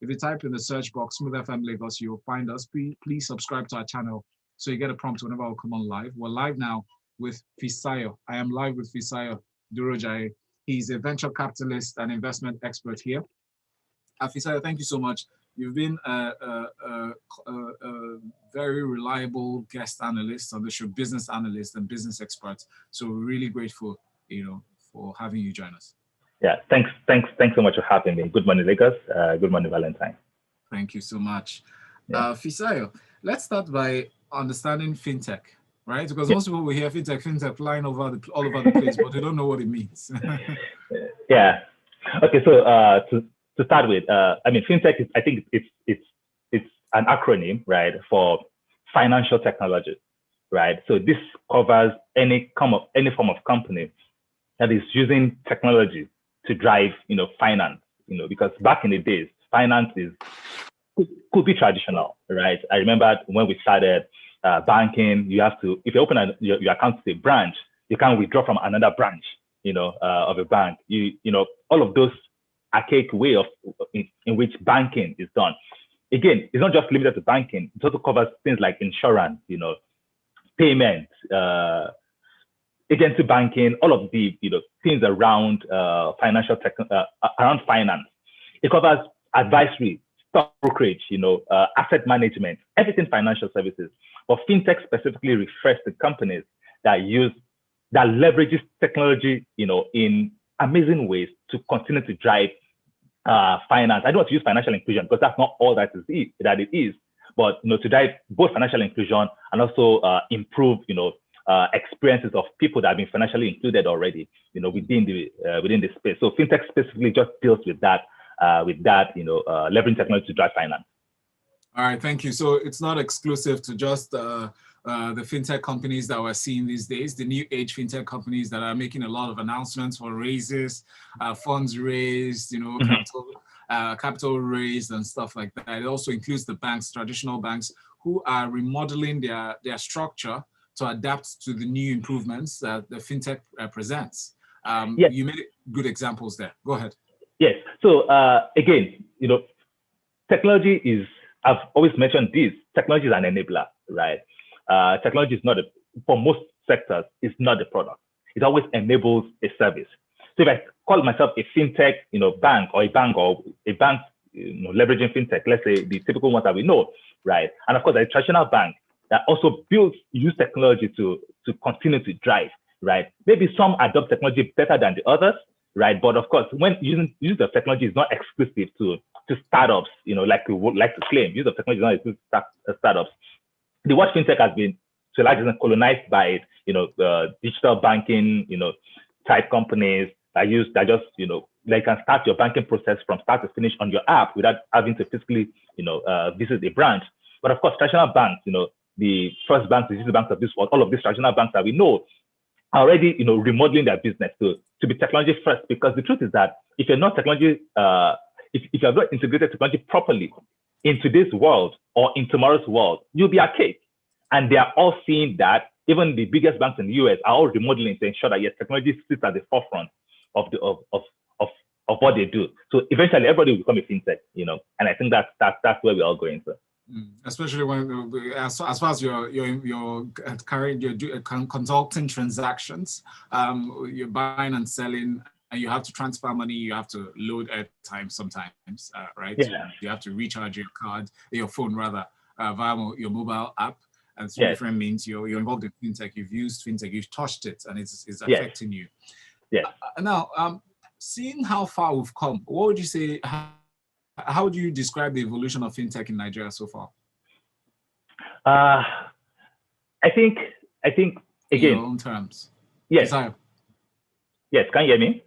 If you type in the search box, Smooth FM Lagos, you'll find us. Please subscribe to our channel so you get a prompt whenever we come on live. We're live now with Fisayo. I am live with Fisayo Durojaye. He's a venture capitalist and investment expert here. Fisayo, thank you so much. You've been a very reliable guest analyst on the show, business analyst and business expert. So we're really grateful, for having you join us. Yeah, thanks so much for having me. Good morning, Lagos. Good morning, Valentine. Thank you so much. Yeah. Fisayo, let's start by understanding fintech, right? Because most people will hear fintech flying all over the place, but they don't know what it means. Yeah. Okay. So to start with, fintech is, I think it's an acronym, right, for financial technology, right? So this covers any form of company that is using technology to drive, finance, because back in the days, finance could be traditional, right? I remember when we started banking, you have to, if you open your account to a branch, you can't withdraw from another branch, of a bank. All of those archaic way in which banking is done. Again, it's not just limited to banking. It also covers things like insurance, payments, agency banking, all of the things around financial tech, around finance. It covers advisory, stock brokerage, asset management, everything financial services. But fintech specifically refers to companies that leverages technology, in amazing ways to continue to drive finance. I don't want to use financial inclusion because that's not all that it is, but to drive both financial inclusion and also improve, experiences of people that have been financially included already, within the space. So fintech specifically just deals with that, leveraging technology to drive finance. All right, thank you. So it's not exclusive to just the fintech companies that we're seeing these days, the new age fintech companies that are making a lot of announcements for raises, funds raised, capital raised and stuff like that. It also includes the banks, traditional banks, who are remodeling their structure to adapt to the new improvements that the fintech presents. Yes. You made good examples there. Go ahead. Yes. So again, technology is, I've always mentioned this, technology is an enabler, right? Technology is not, for most sectors, is not the product. It always enables a service. So if I call myself a fintech, bank leveraging fintech, let's say the typical ones that we know, right? And of course, a traditional bank that also use technology to continue to drive, right? Maybe some adopt technology better than the others, right? But of course, when use of technology is not exclusive to startups, like we would like to claim. Use of technology is not exclusive to startups. The word fintech has been to a large extent colonized by digital banking, type companies that just they can start your banking process from start to finish on your app without having to physically visit a branch. But of course, traditional banks, the first banks, the digital banks of this world, all of these traditional banks that we know are already remodeling their business to be technology first, because the truth is that if you're not technology, if you have not integrated technology properly in today's world or in tomorrow's world, you'll be archaic. And they are all seeing that. Even the biggest banks in the US are all remodeling to ensure that yes, technology sits at the forefront of what they do. So eventually, everybody will become a fintech, and I think that's where we're all going to. Especially when, as far as you're carrying your consulting transactions, you're buying and selling, and you have to transfer money, you have to load airtime sometimes, right? Yeah. You have to recharge your phone rather, via your mobile app, and through different means. You're involved in fintech. You've used fintech. You've touched it, and it's affecting you. Yeah. Now, seeing how far we've come, what would you say? How would you describe the evolution of fintech in Nigeria so far? I think again, in your own terms. Yes. Desire. Yes. Can you hear me?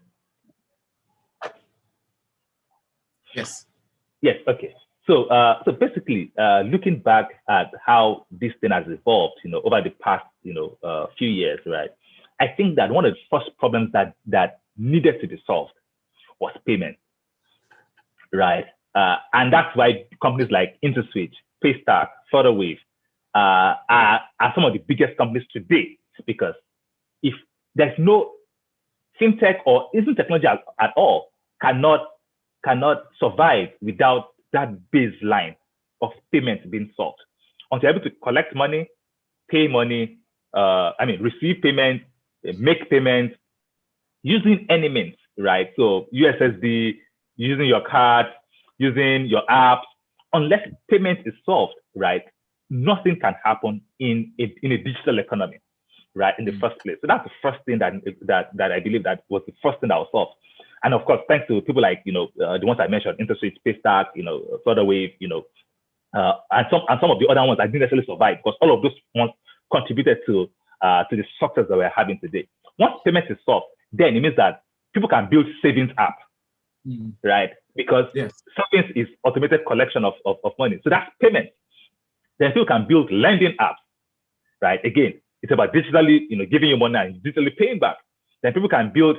Yes. Yes. Okay. So basically, looking back at how this thing has evolved, over the past, few years, right? I think that one of the first problems that needed to be solved was payment, right? And that's why companies like InterSwitch, Paystack, Furtherwave are some of the biggest companies today, because if there's no fintech or isn't technology at all, cannot survive without that baseline of payments being solved. Until you're able to collect money, pay money, receive payments, make payments using any means, right? So USSD, using your card, using your apps, unless payment is solved, right? Nothing can happen in a digital economy, right? In the first place. So that's the first thing that I believe that was the first thing that was solved. And of course, thanks to people like, the ones I mentioned, Interest Rate, Paystack, Flutterwave, and some of the other ones I didn't necessarily survive, because all of those ones contributed to the success that we're having today. Once payment is solved, then it means that people can build savings app, right? Because savings is automated collection of money. So that's payment. Then people can build lending apps, right? Again, it's about digitally, giving you money and digitally paying back. Then people can build,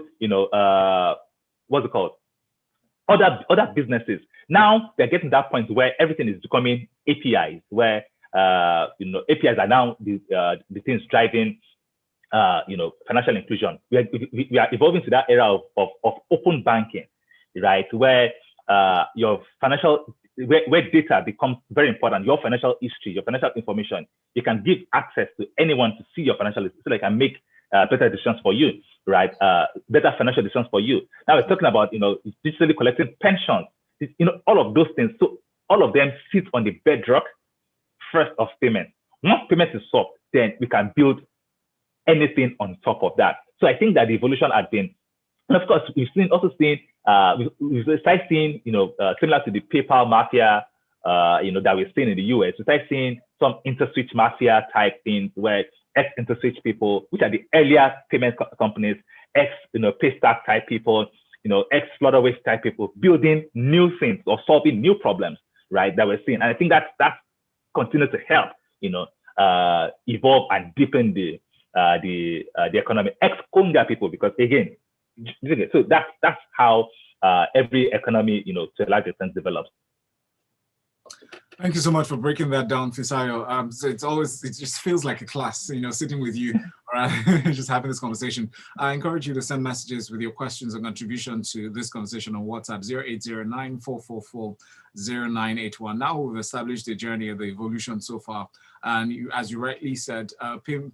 what's it called? Other businesses. Now they're getting to that point where everything is becoming APIs, where APIs are now the things driving financial inclusion. We are evolving to that era of open banking, right? Where your financial where data becomes very important. Your financial history, your financial information, you can give access to anyone to see your financial history so they can make better decisions for you, right? Better financial decisions for you. Now we're talking about, digitally collecting pensions, all of those things. So all of them sit on the bedrock first of payment. Once payment is solved, then we can build anything on top of that. So I think that the evolution has been, and of course, we've started seeing, similar to the PayPal mafia, that we're seeing in the US. We started seeing some interswitch mafia type things where ex-interswitch people, which are the earlier payment companies, Paystack type people, ex-Flutterwave type people, building new things or solving new problems, right? That we're seeing, and I think that's continues to help, evolve and deepen the economy. Ex-Conga people, because again. So that's how every economy, to a large extent, develops. Thank you so much for breaking that down, Fisayo. So it just feels like a class, sitting with you, just having this conversation. I encourage you to send messages with your questions and contribution to this conversation on WhatsApp, 0809-444-0981. Now we've established the journey of the evolution so far. And as you rightly said,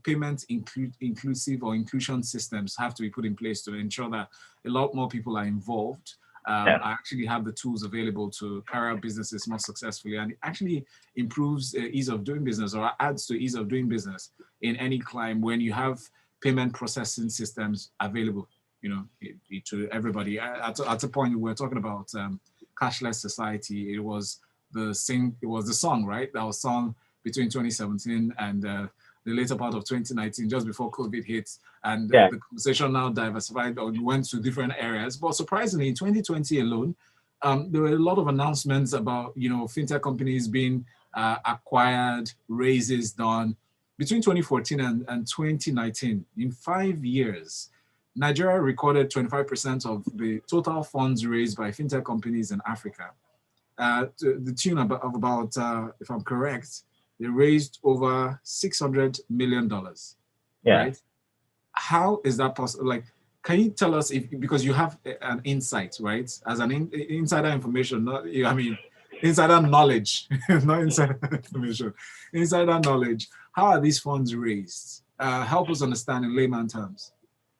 payment inclusive or inclusion systems have to be put in place to ensure that a lot more people are involved. I actually have the tools available to carry out businesses more successfully, and it actually improves ease of doing business or adds to ease of doing business in any clime when you have payment processing systems available, to everybody. At a point we were talking about cashless society. It was the song, right? That was sung between 2017 and the later part of 2019, just before COVID hit, and the conversation now diversified or went to different areas. But surprisingly, in 2020 alone, there were a lot of announcements about fintech companies being acquired, raises done. Between 2014 and 2019, in 5 years, Nigeria recorded 25% of the total funds raised by fintech companies in Africa. To the tune of about, if I'm correct, they raised over $600 million, right? How is that possible? Like, can you tell us, because you have an insight, right? As an insider information, insider knowledge, not insider information, insider knowledge. How are these funds raised? Help us understand in layman terms,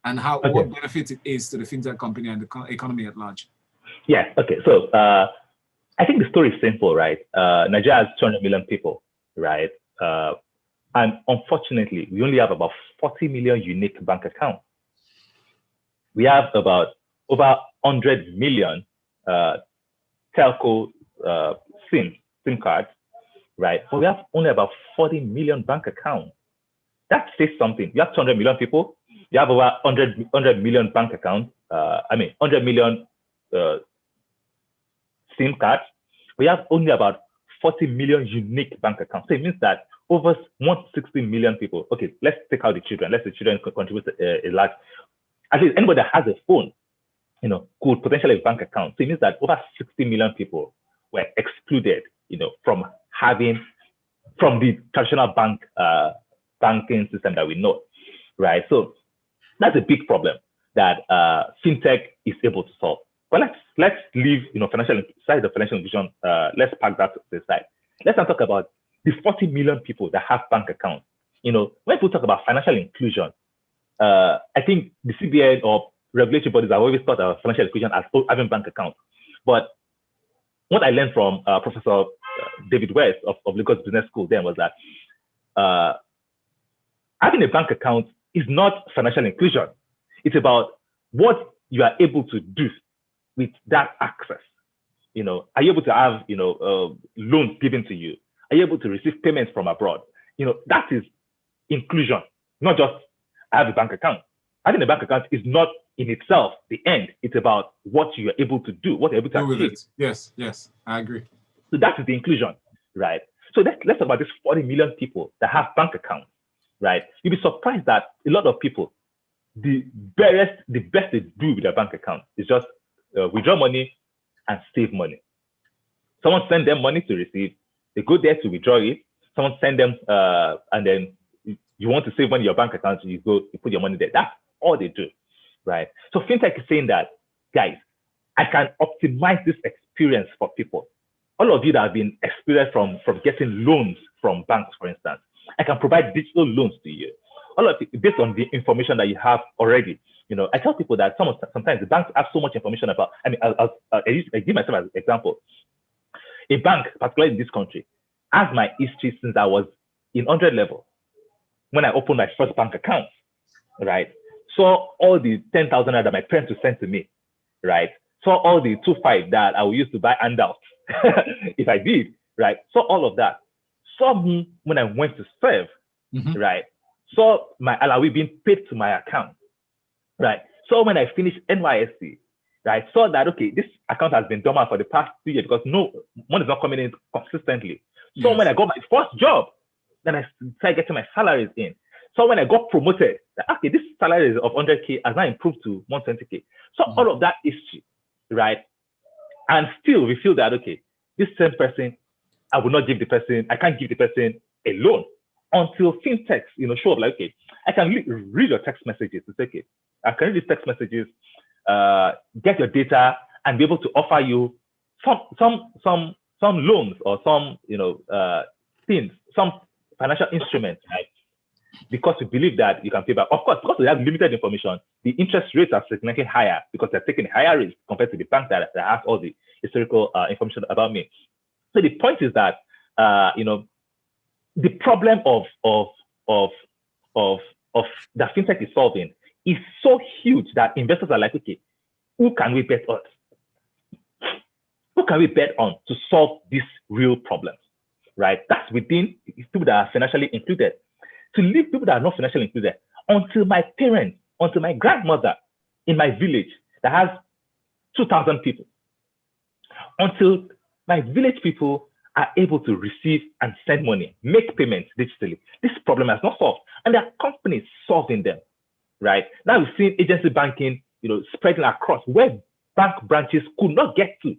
and what benefit it is to the fintech company and the economy at large. Yeah, okay. So I think the story is simple, right? Nigeria has 200 million people. Right. And unfortunately, we only have about 40 million unique bank accounts. We have about over 100 million telco SIM cards, right? But we have only about 40 million bank accounts. That says something. You have 200 million people. You have over 100 million bank accounts. 100 million SIM cards. We have only about 40 million unique bank accounts. So it means that over 160 million people. Okay, let's take out the children. Let's say children contribute a large. At least anybody that has a phone, could potentially have a bank account. So it means that over 60 million people were excluded, from the traditional banking system that we know, right? So that's a big problem that fintech is able to solve. But let's leave, financial side of financial inclusion. Let's park that to the side. Let's now talk about the 40 million people that have bank accounts. When people talk about financial inclusion, I think the CBN or regulatory bodies have always thought of financial inclusion as having bank accounts. But what I learned from Professor David West of Lagos Business School then was that having a bank account is not financial inclusion. It's about what you are able to do with that access. Are you able to have, loans given to you? Are you able to receive payments from abroad? That is inclusion, not just have a bank account. Having a bank account is not in itself the end. It's about what you are able to do, what you're able to achieve. With it. Yes, I agree. So that is the inclusion, right? So let's talk about these 40 million people that have bank accounts, right? You'll be surprised that a lot of people, the best they do with their bank account is just withdraw money and save money. Someone send them money to receive, they go there to withdraw it. Someone send them, and then you want to save money in your bank account, you go, you put your money there. That's all they do, right? So Fintech is saying that, guys, I can optimize this experience for people. All of you that have been experienced from getting loans from banks, for instance, I can provide digital loans to you. All of it based on the information that you have already. I tell people that sometimes the banks have so much information about. I give myself as an example. A bank, particularly in this country, has my history since I was in 100 level when I opened my first bank account, right? Saw all the 10,000 that my parents would send to me, right? Saw all the 2.5 that I would use to buy handouts if I did, right? Saw all of that. Saw me when I went to serve, right? Saw my alawi being paid to my account, right? So when I finished NYSC, right, saw that, okay, this account has been dormant for the past 2 years because no money is not coming in consistently. So when I got my first job, then I started getting my salaries in. So when I got promoted, okay, this salary of 100K has now improved to 120K. So all of that history, right? And still we feel that, okay, this same person, I will not give the person, I can't give the person a loan until fintechs, show up like, okay, I can read your text messages. It's okay. I can read these text messages, get your data, and be able to offer you some loans or some things, some financial instruments, right? Because we believe that you can pay back. Of course, because we have limited information, the interest rates are significantly higher because they're taking higher risk compared to the bank that has all the historical information about me. So the point is that the problem of that fintech is solving is so huge that investors are like, okay, who can we bet on? Who can we bet on to solve these real problems, right? That's within people that are financially included. To leave people that are not financially included, until my parents, until my grandmother in my village that has 2,000 people, until my village people are able to receive and send money, make payments digitally, this problem has not solved. And there are companies solving them, right? Now we've seen agency banking, spreading across where bank branches could not get to.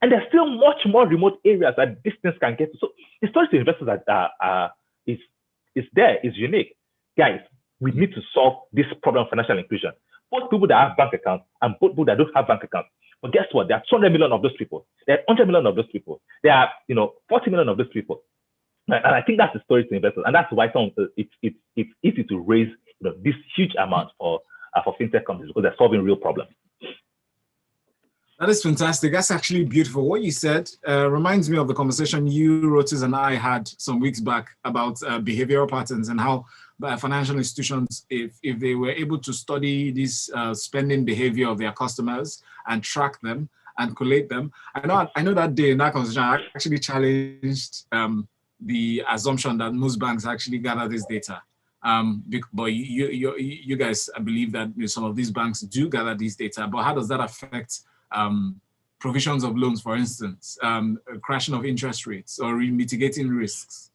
And there's still much more remote areas that this thing can get to. So the story to investors is unique. Guys, we need to solve this problem of financial inclusion. Both people that have bank accounts and both people that don't have bank accounts. But guess what? There are 200 million of those people. There are 100 million of those people. There are 40 million of those people. And I think that's the story to investors. And that's why it's easy to raise this huge amount for fintech companies because they're solving real problems. That is fantastic. That's actually beautiful. What you said reminds me of the conversation you, Rotis, and I had some weeks back about behavioral patterns and how financial institutions, if they were able to study this spending behavior of their customers and track them and collate them. I know that day in that conversation, I actually challenged the assumption that most banks actually gather this data. But you guys believe that some of these banks do gather these data, but how does that affect provisions of loans, for instance, crashing of interest rates or mitigating risks?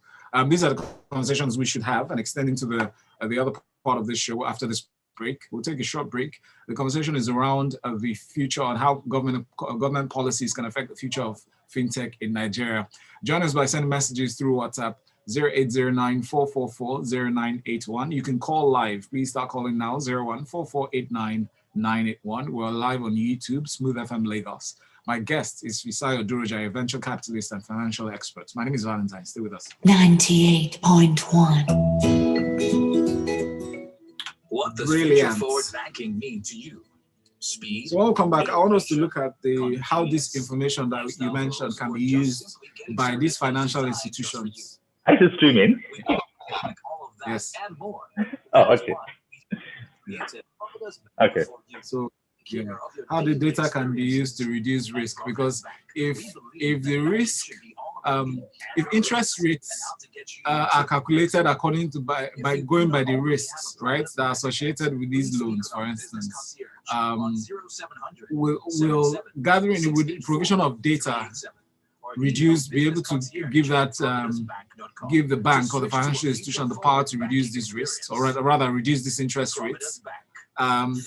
These are the conversations we should have, and extending to the other part of this show after this break. We'll take a short break. The conversation is around the future and how government policies can affect the future of fintech in Nigeria. Join us by sending messages through WhatsApp 0809-444-0981. You can call live. Please start calling now, 01-4489-93 981. We're live on YouTube, Smooth FM Lagos. My guest is Fisayo Durojaye, a venture capitalist and financial expert. My name is Valentine. Stay with us. 98.1. What does future forward banking mean to you? Speed. So welcome back. I want us to look at how this information that you mentioned can be used by these financial institutions. Are you streaming? Yes. Oh, okay. Okay. So how the data can be used to reduce risk, because if the risk, if interest rates are calculated according to by going by the risks, right, that are associated with these loans, for instance, will gathering with the provision of data be able to give that give the bank or the financial institution the power to reduce these risks, or rather reduce these interest rates.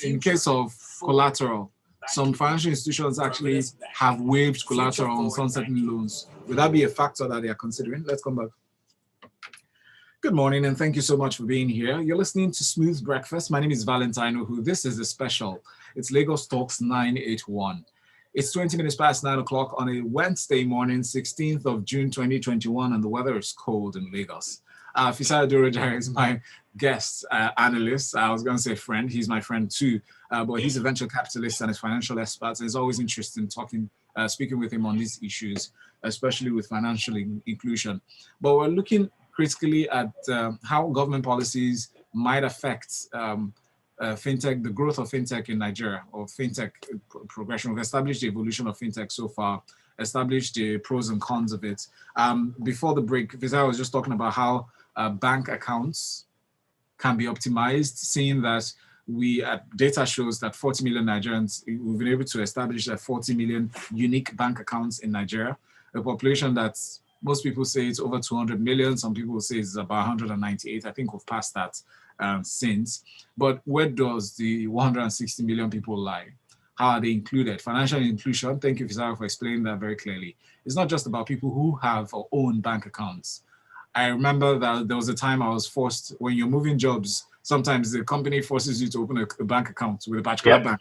In case of collateral, some financial institutions actually have waived collateral on some certain loans. Would that be a factor that they are considering? Let's come back. Good morning, and thank you so much for being here. You're listening to Smooth Breakfast. My name is Valentine. This is a special. It's Lagos Talks 981. It's 20 minutes past 9 o'clock on a Wednesday morning, 16th of June, 2021, and the weather is cold in Lagos. Fisayo Durojaye is my guest analyst. I was going to say friend. He's my friend too, but he's a venture capitalist and a financial expert. So it's always interesting speaking with him on these issues, especially with financial inclusion. But we're looking critically at how government policies might affect fintech, the growth of fintech in Nigeria, or fintech progression. We've established the evolution of fintech so far, established the pros and cons of it. Before the break, Fisayo was just talking about how bank accounts can be optimized, seeing that data shows that 40 million Nigerians, we've been able to establish that 40 million unique bank accounts in Nigeria, a population that most people say it's over 200 million. Some people say it's about 198. I think we've passed that since. But where does the 160 million people lie? How are they included? Financial inclusion, thank you, Fisayo, for explaining that very clearly. It's not just about people who have or own bank accounts. I remember that there was a time I was forced, when you're moving jobs, sometimes the company forces you to open a bank account with a particular bank,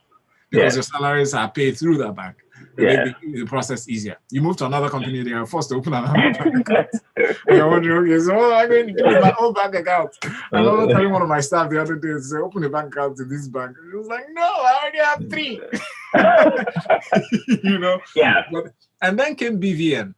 because your salaries are paid through that bank. They make the process easier. You move to another company, they are forced to open another bank account. You're wondering, okay, so what am I going to do with my own bank account? I remember telling one of my staff the other day, say, open a bank account to this bank. He was like, no, I already have 3. You know? Yeah. And then came BVN.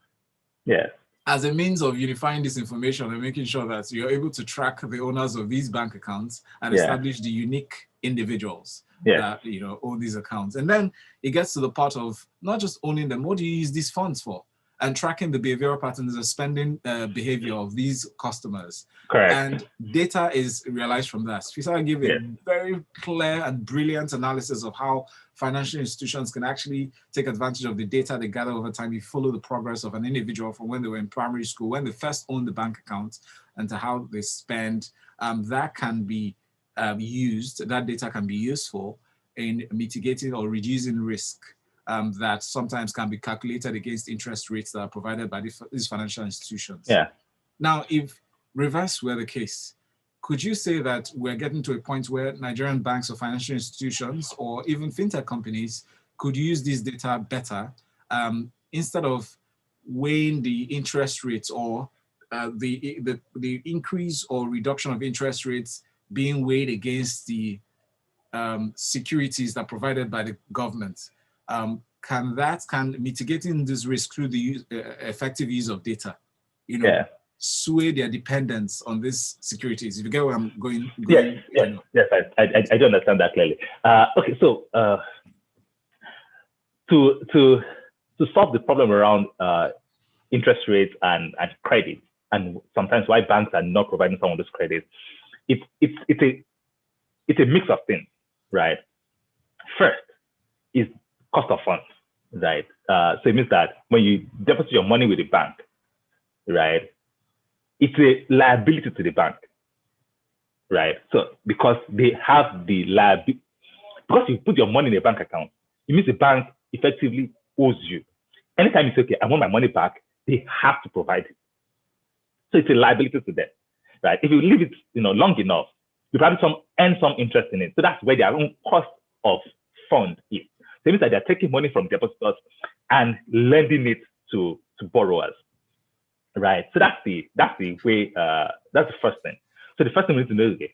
Yeah. As a means of unifying this information and making sure that you're able to track the owners of these bank accounts and establish the unique individuals that own these accounts. And then it gets to the part of not just owning them, what do you use these funds for? And tracking the behavioral patterns of spending behavior of these customers. Correct. And data is realized from that. Fisayo gave a very clear and brilliant analysis of how financial institutions can actually take advantage of the data they gather over time. You follow the progress of an individual from when they were in primary school, when they first owned the bank account, and to how they spend. That can be used, that data can be useful in mitigating or reducing risk that sometimes can be calculated against interest rates that are provided by these financial institutions. Yeah. Now, if reverse were the case, could you say that we're getting to a point where Nigerian banks or financial institutions or even fintech companies could use this data better instead of weighing the interest rates or the increase or reduction of interest rates being weighed against the securities that are provided by the government? Can mitigating this risk through the effective use of data, sway their dependence on these securities? If you get where I'm going. Yes, I do understand that clearly. Okay, so to solve the problem around interest rates and credit, and sometimes why banks are not providing some of those credits, it's a mix of things, right? First is cost of funds, right? So it means that when you deposit your money with the bank, right, it's a liability to the bank, right? So because they have the liability, because you put your money in a bank account, it means the bank effectively owes you. Anytime you say, okay, I want my money back, they have to provide it. So it's a liability to them, right? If you leave it, long enough, you probably earn some interest in it. So that's where their own cost of fund is. So it means that they're taking money from depositors and lending it to borrowers, right? So that's the way. That's the first thing. So the first thing we need to know is, okay,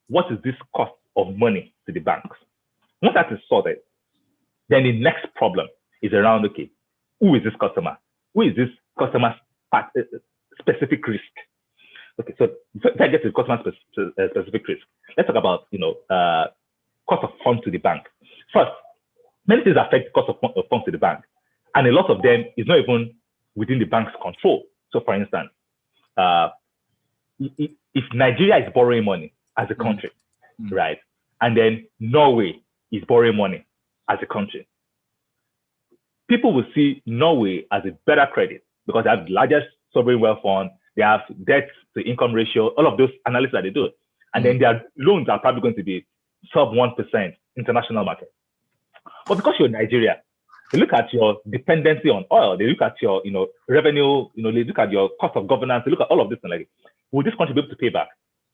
what is this cost of money to the banks? Once that is sorted, then the next problem is around, okay, who is this customer? Who is this customer's specific risk? Okay, so if I get to customer specific risk, let's talk about, cost of funds to the bank. First, many things affect cost of funds to the bank, and a lot of them is not even within the bank's control. So, for instance, if Nigeria is borrowing money as a country, right, and then Norway is borrowing money as a country, people will see Norway as a better credit because they have the largest sovereign wealth fund, they have debt to income ratio, all of those analysis that they do. And then their loans are probably going to be sub 1% international market. But because you're Nigeria, they look at your dependency on oil, they look at your revenue, they look at your cost of governance, they look at all of this and like, will this country be able to pay back?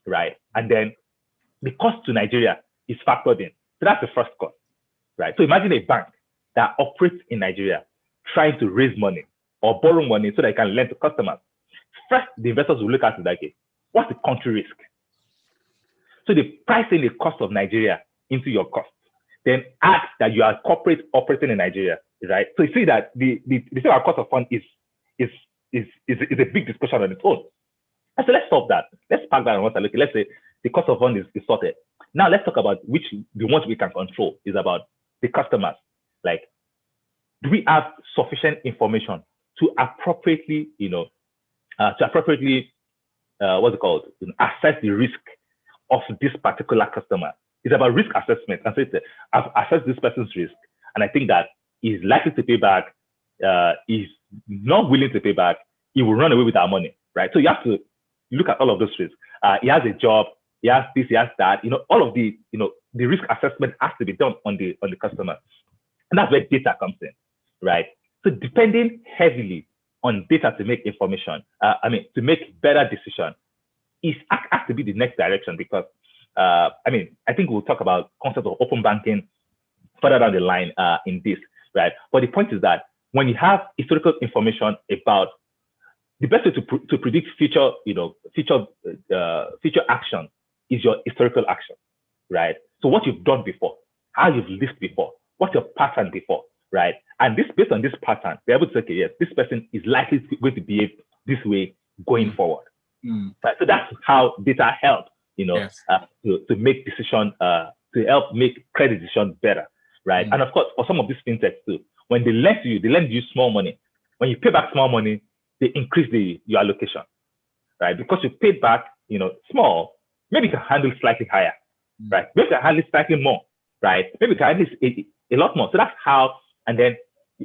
Right. And then the cost to Nigeria is factored in. So that's the first cost. Right. So imagine a bank that operates in Nigeria trying to raise money or borrow money so that they can lend to customers. First, the investors will look at it like, okay, what's the country risk? So they price in the cost of Nigeria into your cost. Then add that you are corporate operating in Nigeria, right? So you see that the our cost of fund is a big discussion on its own. And so let's solve that. Let's pack that on what I look at. Let's say the cost of fund is sorted. Now let's talk about the ones we can control is about the customers. Like, do we have sufficient information to appropriately, assess the risk of this particular customer? It's about risk assessment. And so I've assessed this person's risk, and I think that he's likely to pay back. He's not willing to pay back. He will run away with our money, right? So you have to look at all of those risks. He has a job. He has this. He has that. All of the risk assessment has to be done on the customer, and that's where data comes in, right? So depending heavily on data to make information, to make better decision, has to be the next direction because, I think we'll talk about concept of open banking further down the line in this, right? But the point is that when you have historical information about the best way to predict future action is your historical action, right? So what you've done before, how you've lived before, what's your pattern before, right? And this, based on this pattern, we're able to say, okay, yes, this person is likely going to behave this way going forward. Right? So that's how data helps, to make decision, to help make credit decision better, right? And of course, for some of these fintechs too, when they lend you small money. When you pay back small money, they increase your allocation, right? Because you paid back, small, maybe you can handle slightly higher, right? Maybe you can handle slightly more, right? Maybe you can handle a lot more. So that's how, and then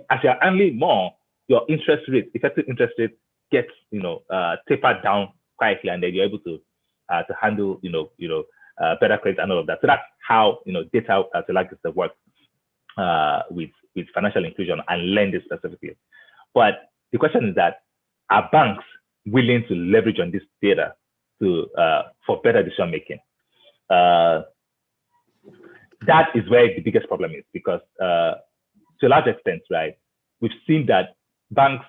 as you're handling more, your interest rate, effective interest rate gets, tapered down quietly, and then you're able to handle, better credit and all of that. So that's how, data as a large extent works with financial inclusion and lending specifically. But the question is that, are banks willing to leverage on this data for better decision making? That is where the biggest problem is, because to a large extent, right, we've seen that banks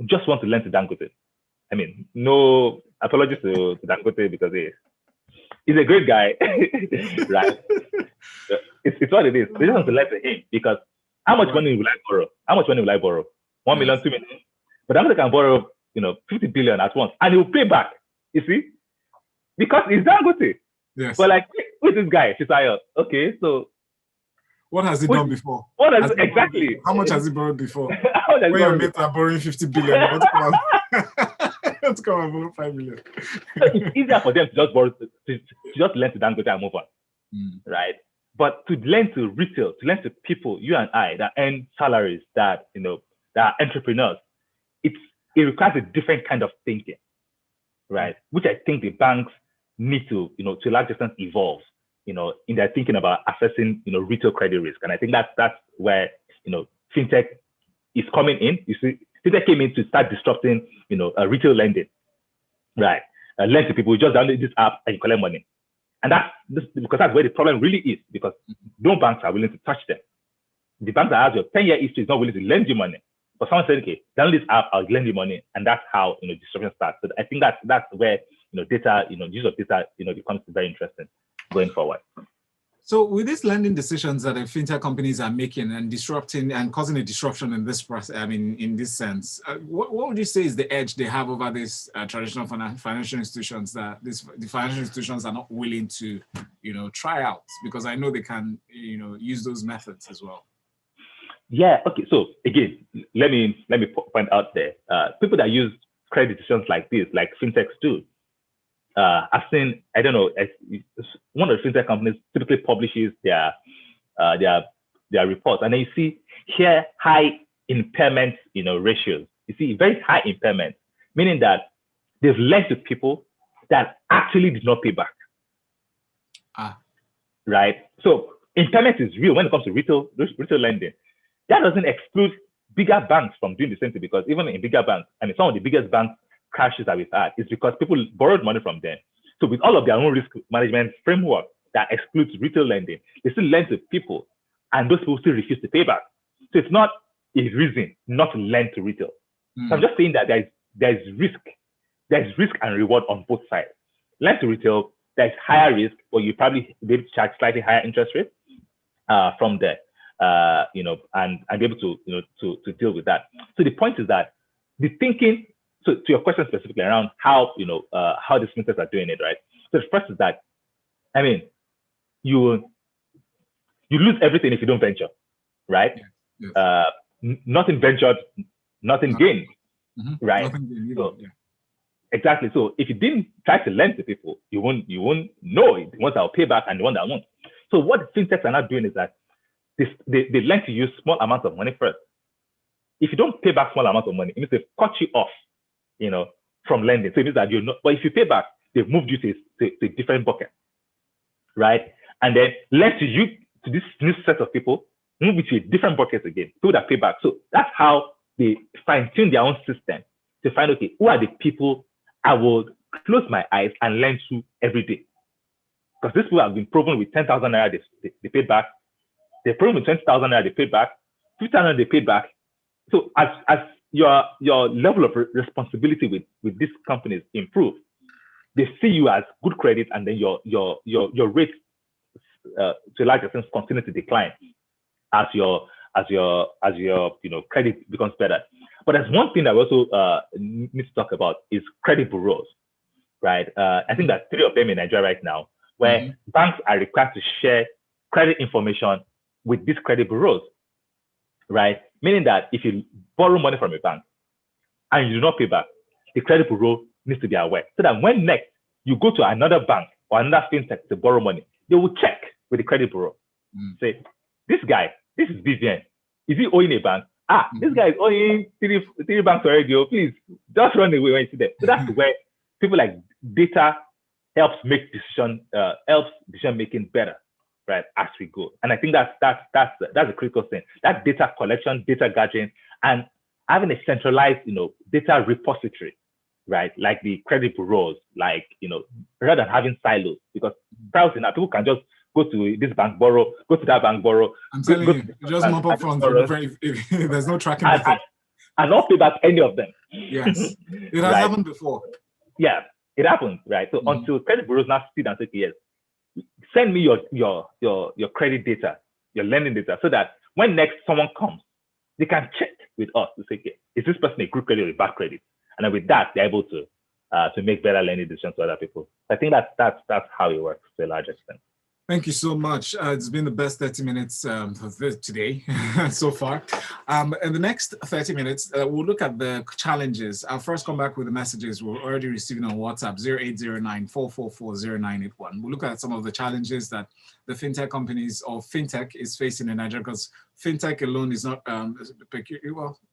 just want to lend to Dangote. I mean, no apologies to Dangote because he's a great guy, right? It's what it is. They just want to lend to him because how much money will I borrow? How much money will I borrow? 1 million, 2 million? But Dangote can borrow, 50 billion at once, and he will pay back. You see, because he's Dangote. Yes. But like, who's this guy, Fisayo? Okay, so what has he done before? Exactly? How much has he borrowed before? When your mates are borrowing 50 billion, let's come and borrow 5 million. So it's easier for them to just borrow, to just lend to Dangote and move on, right? But to lend to retail, to lend to people, you and I, that earn salaries, that that are entrepreneurs, it requires a different kind of thinking, right? Which I think the banks need to, to a large extent evolve, in their thinking about assessing, retail credit risk. And I think that's where, fintech is coming in. You see, fintech came in to start disrupting, retail lending, right? Lend to people, you just download this app and you collect money, And because that's where the problem really is, because no banks are willing to touch them. The bank that has your 10-year history is not willing to lend you money. But someone said, okay, download this app, I'll lend you money. And that's how, disruption starts. So I think that's where, data, use of data, becomes very interesting going forward. So with these lending decisions that the fintech companies are making and disrupting and causing a disruption in this process, in this sense, what would you say is the edge they have over these traditional financial institutions that the financial institutions are not willing to, try out? Because I know they can, use those methods as well. Yeah. Okay. So again, let me point out there, people that use credit decisions like this, like fintechs do. I've seen, I don't know, one of the fintech companies typically publishes their reports, and then you see here high impairment, ratios. You see very high impairment, meaning that they've lent to people that actually did not pay back. Right. So impairment is real when it comes to retail lending. That doesn't exclude bigger banks from doing the same thing, because even in bigger banks, some of the biggest banks crashes that we've had is because people borrowed money from them. So with all of their own risk management framework that excludes retail lending, they still lend to people, and those people still refuse to pay back. So it's not a reason not to lend to retail. So I'm just saying that there's risk and reward on both sides. Lend to retail, there's higher risk, or you probably be able to charge slightly higher interest rates from there, and be able to deal with that. So the point is that the thinking. So to your question specifically around how these fintechs are doing it, right? So the first is that, you lose everything if you don't venture, right? Yes. Nothing ventured, nothing gained, right? Nothing gained either, exactly. So if you didn't try to lend to people, you won't know the ones that will pay back and the ones that won't. So what fintechs are not doing is that they lend to you small amounts of money first. If you don't pay back small amounts of money, it means they've cut you off, from lending. So it means that you're not, but if you pay back, they've moved you to a different bucket, right? And then lend to you, to this new set of people, move you to a different bucket again, so that pay back. So that's how they fine-tune their own system to find, okay, who are the people I will close my eyes and lend to every day? Because these people have been proven with 10,000 naira they paid back. They're proven with 20,000 naira they paid back. 50,000 they paid back. So as your level of responsibility with these companies improve, they see you as good credit, and then your rate to a large extent continue to decline as your credit becomes better. But there's one thing that we also need to talk about is credit bureaus, right? I think there's 3 of them in Nigeria right now, where banks are required to share credit information with these credit bureaus, right? Meaning that if you borrow money from a bank and you do not pay back, the credit bureau needs to be aware, so that when next you go to another bank or another fintech to borrow money, they will check with the credit bureau. Say, this guy, this is BVN. Is he owing a bank? This guy is owing three banks already. Please just run away when you see them. So that's where people like data helps decision making better, right, as we go. And I think that's a critical thing. That data collection, data gathering, and having a centralized, data repository, right, like the credit bureaus, like, rather than having silos, because browsing now, people can just go to this bank, borrow, go to that bank, borrow. I'm telling you, just mop up funds if there's no tracking method. And not pay back any of them. Yes, it has happened before. Yeah, it happens, right? So until credit bureaus now sit and say, yes, send me your credit data, your lending data, so that when next someone comes, they can check with us to say, okay, is this person a good credit or a bad credit? And then with that, they're able to make better lending decisions to other people. I think that's how it works to a large extent. Thank you so much. It's been the best 30 minutes of today so far. In the next 30 minutes, we'll look at the challenges. I'll first come back with the messages we're already receiving on WhatsApp, 0809-444-0981. We'll look at some of the challenges that the fintech companies or fintech is facing in Nigeria, because fintech alone is not,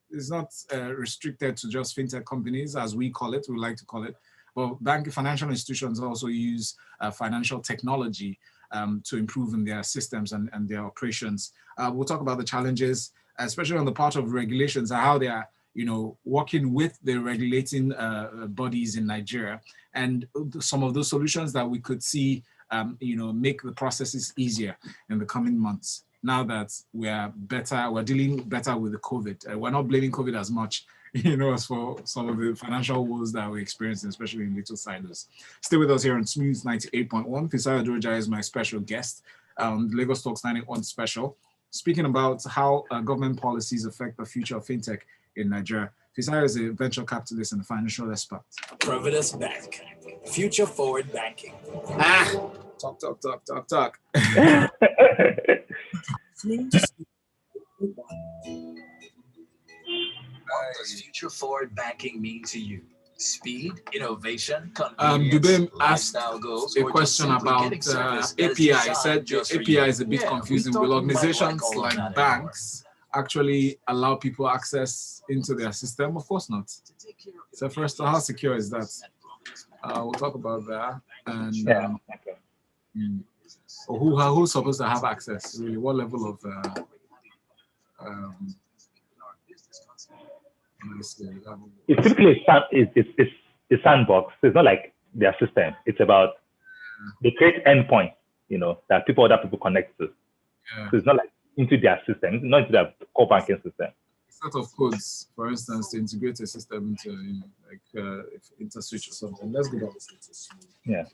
it's not restricted to just fintech companies, as we call it, we like to call it. But financial institutions also use financial technology to improve in their systems and their operations. We'll talk about the challenges, especially on the part of regulations, and how they are, working with the regulating bodies in Nigeria, and some of those solutions that we could see make the processes easier in the coming months. Now that we're dealing better with the COVID. We're not blaming COVID as much, as for some of the financial woes that we're experiencing, especially in little silos. Stay with us here on Smooth 98.1. Fisayo Durojaye is my special guest, Lagos Talks 91 special, speaking about how government policies affect the future of fintech in Nigeria. Fisayo is a venture capitalist and financial expert. Providence Bank, future forward banking. Talk. What does future forward banking mean to you? Speed, innovation, convenience, Dubem asked lifestyle goals, a question about API. He said the API is a bit confusing. Will organizations like banks actually allow people access into their system? Of course not. So first, how secure is that? We'll talk about that. And who's supposed to have access? Really, what level of it's typically a sandbox. So it's not like their system. It's about they create endpoints, that other people connect to. Yeah. So it's not like into their system, it's not into their core banking system. Set of codes, for instance, to integrate a system into InterSwitch or something. Let's go back. Yeah.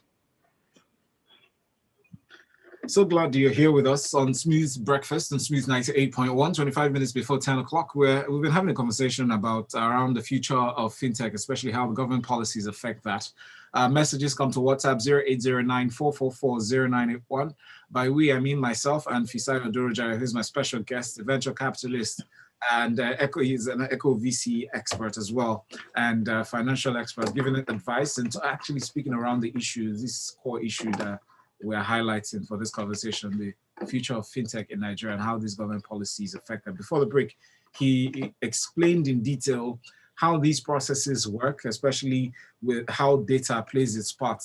So glad you're here with us on Smooth Breakfast and Smooth 98.1, 25 minutes before 10 o'clock, where we've been having a conversation around the future of fintech, especially how the government policies affect that. Messages come to WhatsApp 0809-444-0981. By we, I mean myself and Fisayo Durojaye, who's my special guest, a venture capitalist, and he's an Echo VC expert as well, and financial expert, giving advice and actually speaking around the issue, this core issue that we're highlighting for this conversation, the future of fintech in Nigeria and how these government policies affect them. Before the break, he explained in detail how these processes work, especially with how data plays its part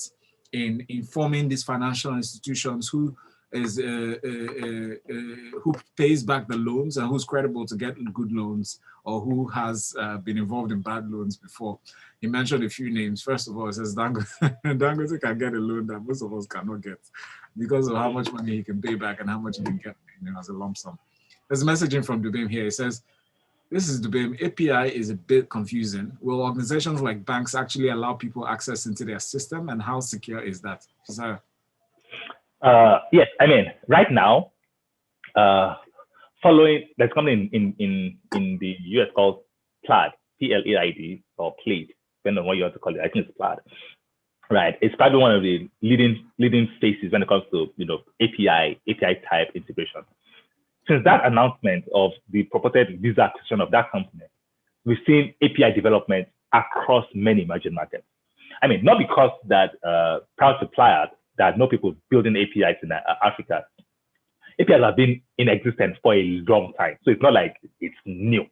in informing these financial institutions who pays back the loans and who's credible to get good loans, or who has been involved in bad loans before. He mentioned a few names. First of all, it says Dangote can get a loan that most of us cannot get because of how much money he can pay back and how much he can get as a lump sum. There's a messaging from Dubem here. It says, this is Dubem, API is a bit confusing. Will organizations like banks actually allow people access into their system, and how secure is that? Yes, I mean, right now, following, there's something in the US called PLAD, P-L-A-I-D, or PLAD, depending on what you want to call it. I think it's PLAD, right? It's probably one of the leading spaces when it comes to API type integration. Since that announcement of the purported Visa acquisition of that company, we've seen API development across many emerging markets. I mean, not because that proud suppliers, that no people building APIs in Africa. APIs have been in existence for a long time, so it's not like it's new,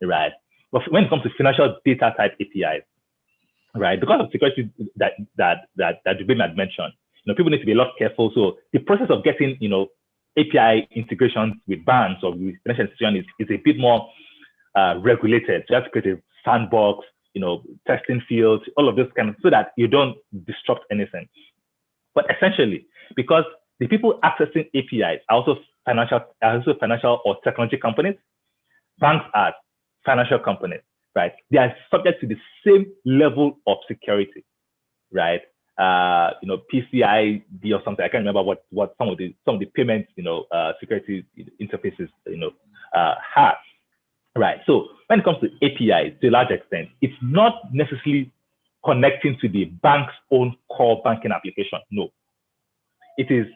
right? But when it comes to financial data type APIs, right, because of security that Dubem had mentioned, people need to be a lot careful. So the process of getting, API integrations with banks or with financial institutions is a bit more regulated. So you have to create a sandbox, testing fields, all of this kind of, so that you don't disrupt anything. But essentially, because the people accessing APIs are also financial or technology companies, banks are financial companies, right? They are subject to the same level of security, right? PCI or something. I can't remember what some of the payments, security interfaces, have, right? So when it comes to APIs, to a large extent, it's not necessarily connecting to the bank's own core banking application. No, it is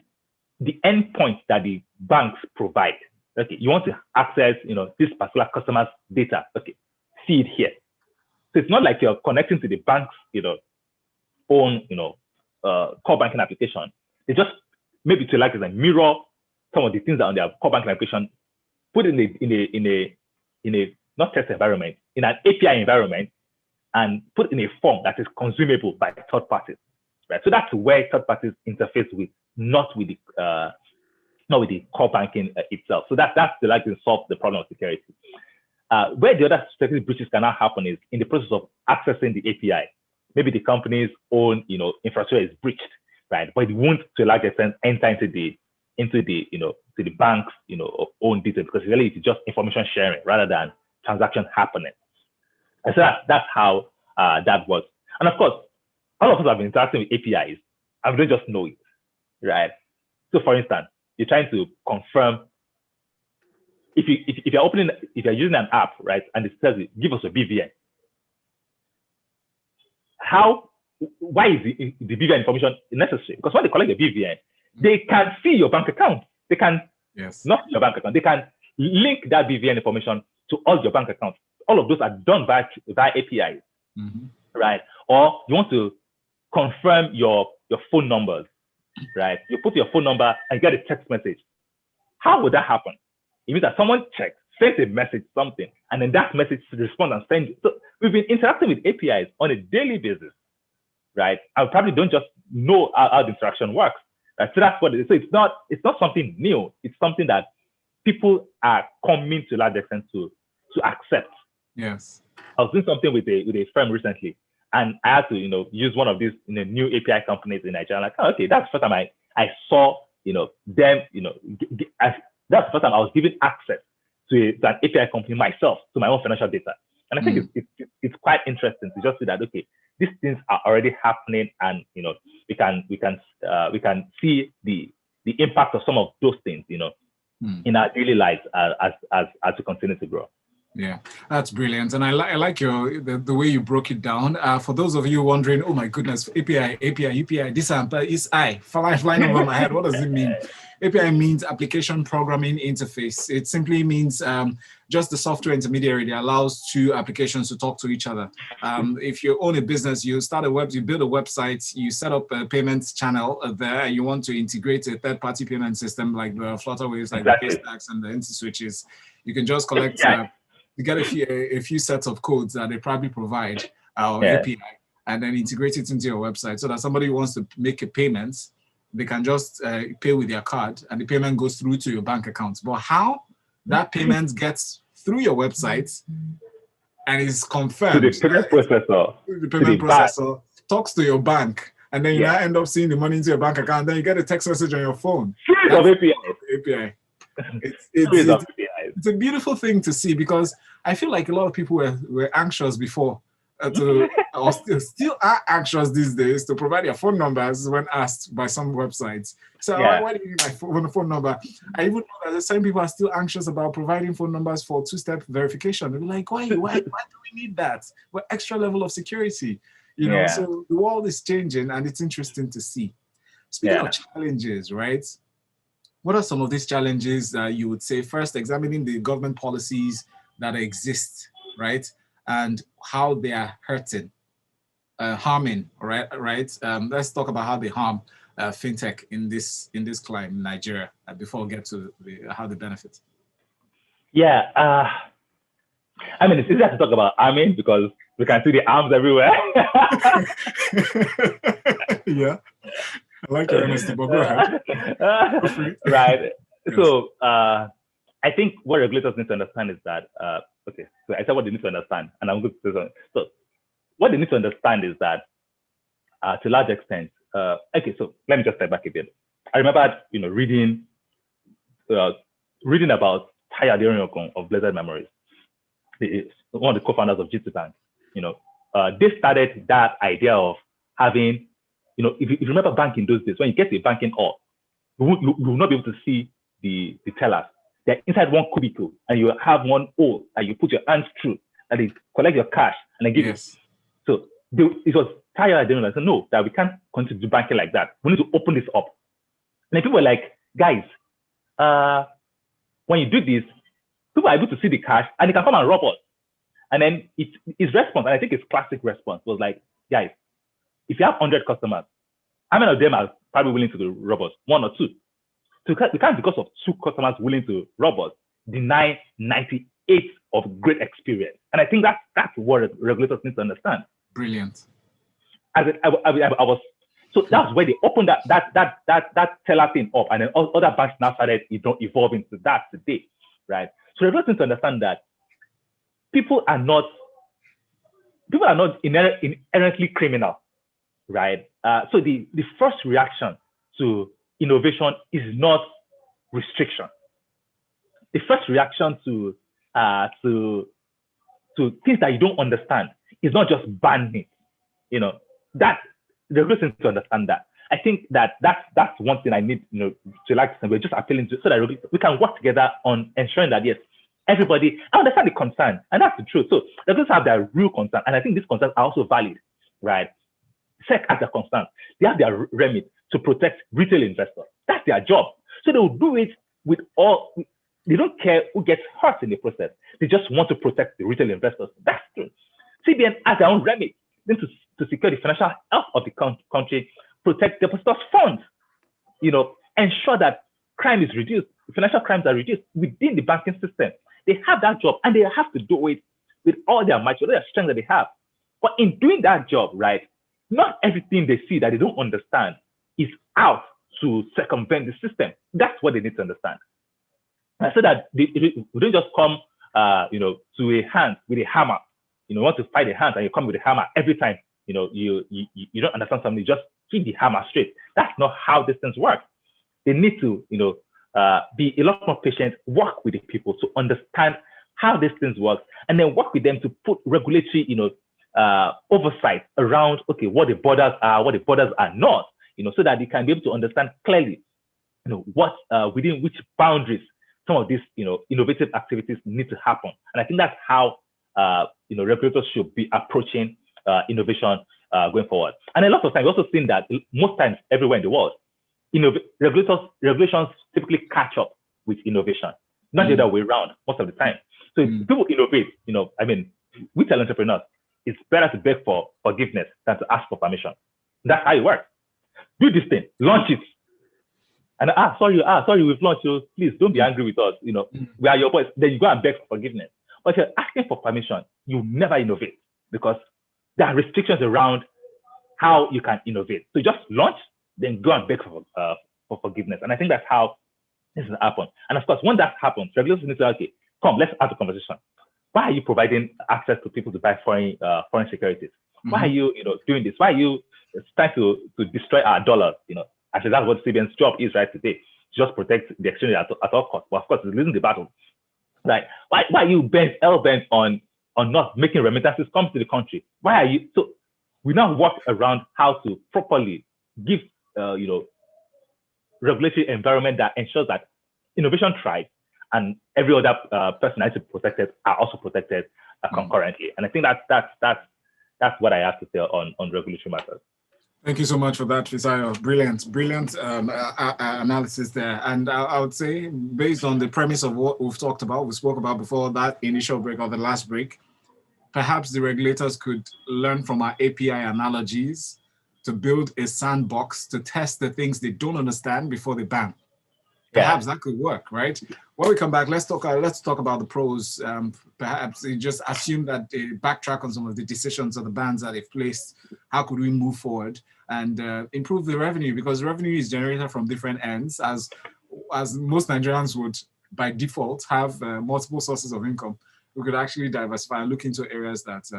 the endpoint that the banks provide. Okay, you want to access, this particular customer's data. Okay, see it here. So it's not like you're connecting to the bank's, own, core banking application. They just maybe to like mirror some of the things that are on their core banking application, put it in a not test environment, in an API environment, and put in a form that is consumable by third parties, right? So that's where third parties interface with, not with the core banking itself. So that's the like to solve the problem of security. Where the other security breaches can now happen is in the process of accessing the API. Maybe the company's own, infrastructure is breached. right? But it won't, to a large extent, enter into the to the bank's own details, because really it's just information sharing rather than transaction happening. And so that's how that works. And of course, all of us have been interacting with APIs, and we don't just know it, right? So, for instance, you're trying to confirm if you're using an app, right, and it says give us a BVN. Why is the BVN information necessary? Because when they collect the BVN, they can see your bank account. They can not see your bank account. They can link that BVN information to all your bank accounts. All of those are done via APIs, right? Or you want to confirm your phone numbers, right? You put your phone number and get a text message. How would that happen? It means that someone checks, sends a message, something, and then that message responds and sends it. So we've been interacting with APIs on a daily basis, right? And we probably don't just know how the interaction works. Right? So that's what it is. So it's not something new. It's something that people are coming to a large extent to accept. Yes. I was doing something with a firm recently, and I had to use one of these new API companies in Nigeria. Like, okay, that's the first time I saw them. That's the first time I was given access to an API company myself, to my own financial data. And I think it's quite interesting to just see that, okay, these things are already happening, and we can see the impact of some of those things in our daily lives as we continue to grow. Yeah, that's brilliant. And I like the way you broke it down. For those of you wondering, oh my goodness, API, UPI, this is flying over my head. What does it mean? API means application programming interface. It simply means just the software intermediary that allows two applications to talk to each other. If you own a business, you build a website, you set up a payments channel there, and you want to integrate a third-party payment system like the Flutterwaves, like the Paystacks and the InterSwitches. You can just collect. You get a few sets of codes that they probably provide our API, and then integrate it into your website so that somebody who wants to make a payment, they can just pay with their card, and the payment goes through to your bank account. But how that payment gets through your website and is confirmed. To the payment processor. The payment processor talks to your bank, and then you now end up seeing the money into your bank account. Then you get a text message on your phone. Series of API. It's a beautiful thing to see, because I feel like a lot of people were anxious before or still are anxious these days to provide their phone numbers when asked by some websites. So why do you need my phone number? I even know that some people are still anxious about providing phone numbers for two-step verification. They're like, why do we need that? What extra level of security? So the world is changing, and it's interesting to see. Speaking of challenges, right? What are some of these challenges that you would say? First, examining the government policies that exist, right? And how they are harming, right? Let's talk about how they harm fintech in this climate in Nigeria before we get to how they benefit. Yeah, I mean, it's easier to talk about arming because we can see the arms everywhere. Yeah. I like your honesty, but go ahead. Right. Yes. So I think what regulators need to understand is that, so I said what they need to understand, and I'm going to say something. So what they need to understand is that, to a large extent, so let me just step back a bit. I remember, reading about Tayo Aderounmu of Blessed Memories, one of the co-founders of GT Bank. They started that idea of having, if you remember back in those days, when you get to a banking hall, you will not be able to see the tellers. They're inside one cubicle, and you have one hole that you put your hands through, and they collect your cash and they give you. So it was Tayo Aderounmu said, no, that we can't continue to do banking like that. We need to open this up. And then people were like, guys, when you do this, people are able to see the cash and they can come and rob us. And then his response, and I think his classic response was like, guys, if you have 100 customers, how many of them are probably willing to rob us? 1 or 2. So we can't, because of 2 customers willing to rob us, deny 98 of great experience. And I think that's what regulators need to understand. Brilliant. So that's where they opened that teller thing up, and then other banks now started evolving to that today, right? So regulators need to understand that people are not inherently criminal. right? So the first reaction to innovation is not restriction. The first reaction to things that you don't understand is not just banning it. That the reason to understand that. I think that's one thing I need, to like. We're just appealing to so that we can work together on ensuring that yes, everybody. I understand the concern, and that's the truth. So they just have their real concern, and I think these concerns are also valid, right? SEC has their concern. They have their remit to protect retail investors. That's their job. So they will do it with all. They don't care who gets hurt in the process. They just want to protect the retail investors. That's true. CBN has their own remit to secure the financial health of the country, protect depositors' funds, ensure that crime is reduced, financial crimes are reduced within the banking system. They have that job, and they have to do it with all their might, all their strength that they have. But in doing that job, right, not everything they see that they don't understand is out to circumvent the system. That's what they need to understand. So that we don't just come, to a hand with a hammer. Want to fight a hand and you come with a hammer every time. You don't understand something. You just hit the hammer straight. That's not how these things work. They need to, be a lot more patient, work with the people to understand how these things work, and then work with them to put regulatory, oversight around, okay, what the borders are not, so that they can be able to understand clearly, what within which boundaries some of these, innovative activities need to happen. And I think that's how, regulators should be approaching innovation going forward. And a lot of times, we've also seen that most times everywhere in the world, regulations typically catch up with innovation, not the other way around most of the time. So if people innovate, we tell entrepreneurs, it's better to beg for forgiveness than to ask for permission. That's how it works. Do this thing, launch it. And sorry, we've launched you. Please don't be angry with us. We are your boys. Then you go and beg for forgiveness. But if you're asking for permission, you never innovate because there are restrictions around how you can innovate. So just launch, then go and beg for forgiveness. And I think that's how this will happen. And of course, when that happens, regulators need to say, okay, come, let's have a conversation. Why are you providing access to people to buy foreign securities? Why are you, doing this? Why are you trying to destroy our dollars? Actually, that's what CBN's job is right today. Just protect the exchange at all costs. But of course, it's losing the battle. Right? Why are you bent on not making remittances come to the country? Why are you? So we now work around how to properly give, regulatory environment that ensures that innovation thrives and every other person that is protected are also protected concurrently. And I think that's what I have to say on regulatory matters. Thank you so much for that, Fisayo. Brilliant analysis there. And I would say, based on the premise of what we spoke about before that initial break or the last break, perhaps the regulators could learn from our API analogies to build a sandbox to test the things they don't understand before they ban. Perhaps that could work, right? When we come back, let's talk about the pros. Perhaps you just assume that they backtrack on some of the decisions or the bans that they've placed. How could we move forward and improve the revenue? Because revenue is generated from different ends, as most Nigerians would, by default, have multiple sources of income. We could actually diversify and look into areas that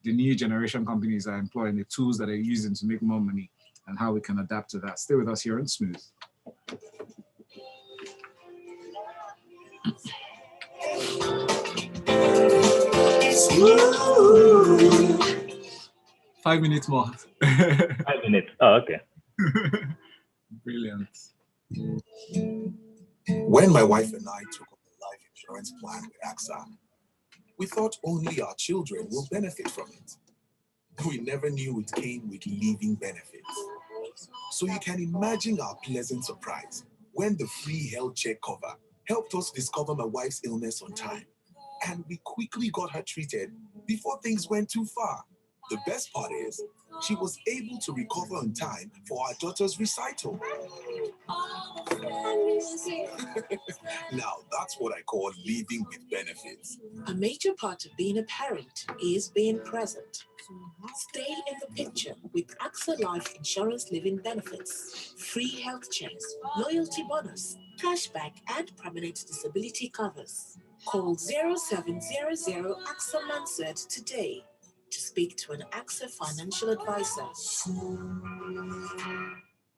the new generation companies are employing, the tools that they're using to make more money, and how we can adapt to that. Stay with us here on Smooth. 5 minutes more. 5 minutes. Oh, okay. Brilliant. When my wife and I took up a life insurance plan with AXA, we thought only our children will benefit from it. We never knew it came with living benefits. So you can imagine our pleasant surprise when the free health check cover helped us discover my wife's illness on time. And we quickly got her treated before things went too far. The best part is, she was able to recover on time for our daughter's recital. Now that's what I call living with benefits. A major part of being a parent is being present. Stay in the picture with AXA Life Insurance Living Benefits, free health checks, loyalty bonus, cashback, and permanent disability covers. Call 0700 AXA Mansard today. to speak to an AXA financial advisor.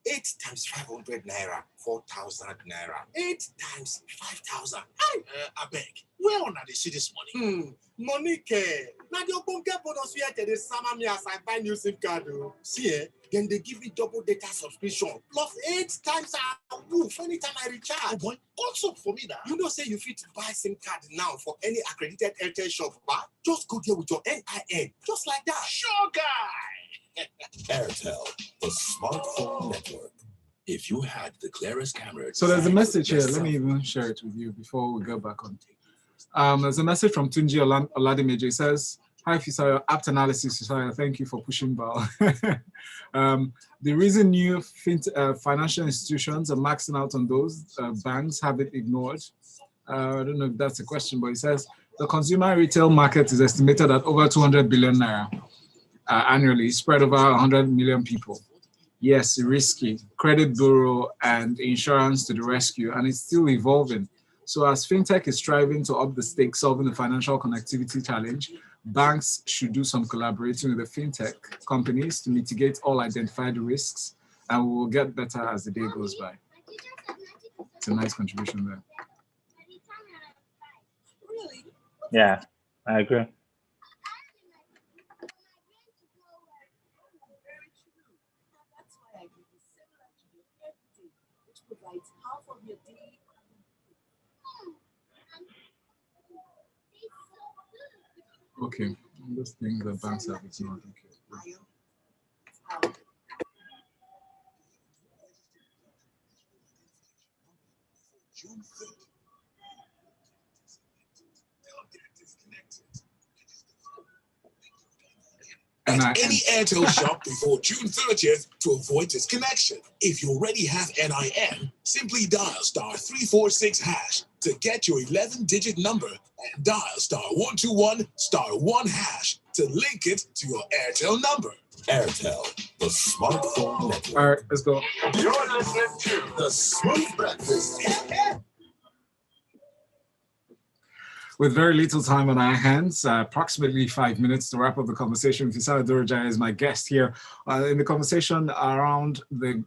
8 times 500 naira, 4,000 naira. 8 times 5,000. Hey, I beg. Where on they see this money? Money care. Now the Ogbonge bonus we had the summer me as I buy new SIM card. See, then they give me double data subscription plus 8 times a woof anytime I recharge. Oh boy, what's up for me now? You know, say you fit buy SIM card now for any accredited Airtel shop, but just go there with your NIN, just like that. Sure guy. Airtel, the smartphone network. If you had the clearest camera, So there's a message here. Let me even share it with you before we go back on. There's a message from Tunji Oladimeji. It says, "Hi Fisayo, apt analysis Fisayo. Thank you for pushing Val. The reason new financial institutions are maxing out on those banks have it ignored. I don't know if that's a question, but it says the consumer retail market is estimated at over 200 billion naira annually, spread over 100 million people. Yes, risky. Credit bureau and insurance to the rescue, and it's still evolving. So as fintech is striving to up the stakes solving the financial connectivity challenge, banks should do some collaborating with the fintech companies to mitigate all identified risks, and we will get better as the day goes by." It's a nice contribution there. Yeah, I agree. Okay, those things that banks have, it's not okay. At any Airtel shop before June 30th to avoid disconnection. If you already have NIN, simply dial *346# to get your 11-digit number and dial *121*1# to link it to your Airtel number. Airtel, the smartphone network. All right, let's go. You're listening to The Smooth Breakfast. With very little time on our hands, approximately 5 minutes to wrap up the conversation. Fisayo Durojaye is my guest here in the conversation around the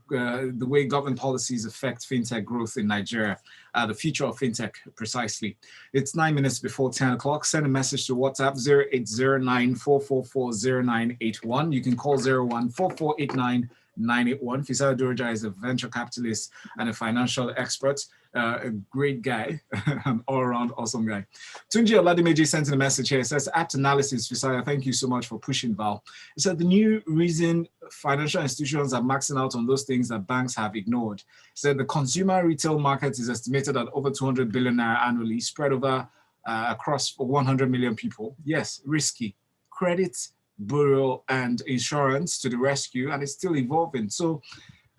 way government policies affect fintech growth in Nigeria, the future of fintech precisely. It's 9 minutes before 10 o'clock. Send a message to WhatsApp 0809444091. You can call 014489 981. Fisayo Durojaye is a venture capitalist and a financial expert, a great guy, an all-around awesome guy. Tunji Oladimeji sent in a message here. It says, "Apt analysis, Fisayo. Thank you so much for pushing Val." It said the new reason financial institutions are maxing out on those things that banks have ignored. It said the consumer retail market is estimated at over 200 billion naira annually, spread over across 100 million people. Yes, risky. Credit bureau and insurance to the rescue, and it's still evolving. So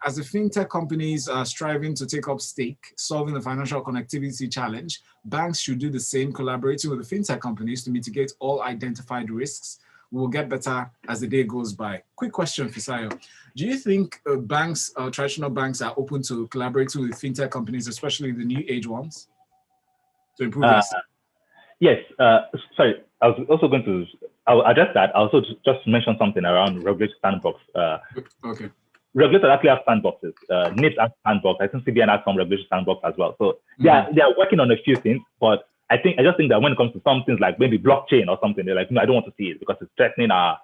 as the fintech companies are striving to take up stake, solving the financial connectivity challenge, banks should do the same, collaborating with the fintech companies to mitigate all identified risks. We will get better as the day goes by. Quick question, Fisayo. Do you think banks, traditional banks, are open to collaborating with fintech companies, especially the new age ones, to improve this? Yes. Sorry, I was also going to. I'll address that. I also just mention something around regulatory sandbox. Okay. Regulators actually have sandboxes. NIPS has sandbox. I think CBN has some regulatory sandbox as well. So they are working on a few things, but I just think that when it comes to some things like maybe blockchain or something, they're like, no, I don't want to see it because it's threatening our